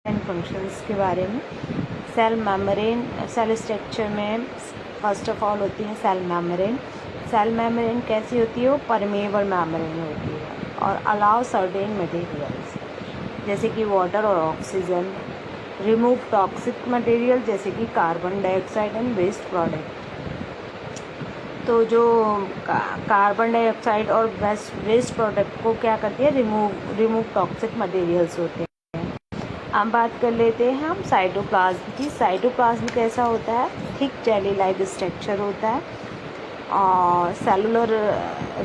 And functions के बारे में। सेल मेम्ब्रेन, सेल स्ट्रक्चर में फर्स्ट ऑफ ऑल होती है सेल मेम्ब्रेन। सेल मेम्ब्रेन कैसी होती है? वो परमेबल मेम्ब्रेन होती है और अलाउ सर्टेन मटेरियल्स जैसे कि वाटर और ऑक्सीजन, रिमूव टॉक्सिक मटेरियल जैसे कि carbon dioxide and waste product. तो जो कार्बन डाइऑक्साइड और वेस्ट प्रोडक्ट को क्या करती है? रिमूव टॉक्सिक मटेरियल्स होते हैं। अब बात कर लेते हैं हम साइटोप्लाज्म की। साइटोप्लाज्म कैसा होता है? थिक जेली लाइक स्ट्रक्चर होता है और सेलुलर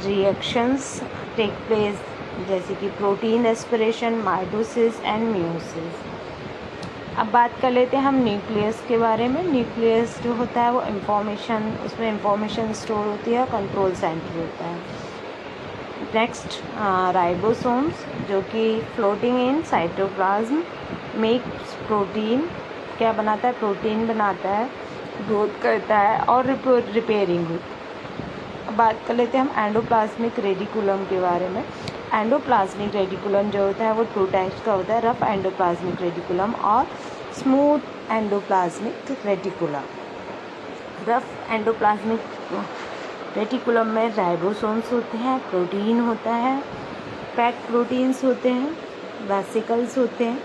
रिएक्शंस टेक प्लेस जैसे कि protein respiration, mitosis and meiosis. अब बात कर लेते हैं हम न्यूक्लियस के बारे में। न्यूक्लियस जो होता है वो उसमें इंफॉर्मेशन स्टोर होती है, कंट्रोल सेंटर होता है। नेक्स्ट राइबोसोम्स जो कि floating in cytoplasm makes protein, क्या बनाता है? प्रोटीन बनाता है, ग्रोथ करता है और रिपेयरिंग होती है। अब बात कर लेते हैं हम एंडोप्लाज्मिक रेडिकुलम के बारे में। एंडोप्लाज्मिक रेडिकुलम जो होता है वो 2 टाइप्स का होता है, रफ एंडोप्लाज्मिक रेडिकुलम और smooth endoplasmic reticulum. Rough endoplasmic reticulum में राइबोसोम्स होते हैं, प्रोटीन होता है, पैक प्रोटीन्स होते हैं, वेसिकल्स होते हैं।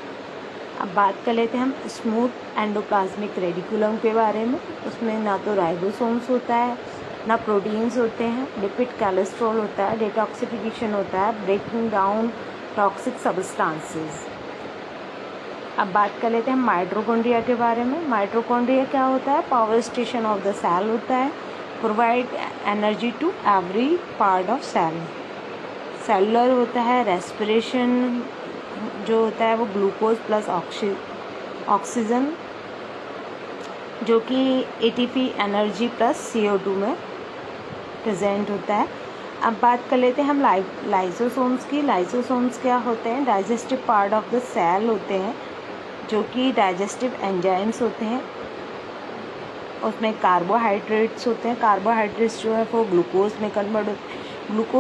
अब बात कर लेते हैं हम स्मूथ एंडोप्लाज्मिक रेटिकुलम के बारे में। उसमें ना तो राइबोसोम्स होता है, ना प्रोटीन्स होते हैं, लिपिड कोलेस्ट्रॉल होता है, डिटॉक्सिफिकेशन होता है, ब्रेकिंग डाउन टॉक्सिक सब्सटेंसेस। अब बात कर लेते हैं माइटोकॉन्ड्रिया के बारे में। माइटोकॉन्ड्रिया क्या होता है? Power station of the cell होता है, provide energy to every part of cell. Cellular होता है, रेस्पिरेशन जो होता है वो ग्लूकोज प्लस ऑक्सीजन जो कि एटीपी एनर्जी प्लस CO2 में प्रेजेंट होता है। अब बात कर लेते हैं हम लाइसोसोम्स की। लाइसोसोम्स क्या होते हैं? Digestive part of the cell होते हैं जो कि डाइजेस्टिव एंजाइम्स होते हैं। उसमें कार्बोहाइड्रेट्स होते हैं, कार्बोहाइड्रेट्स जो है वो ग्लूकोज में कन्वर्ट होते हैं। ग्लूकोज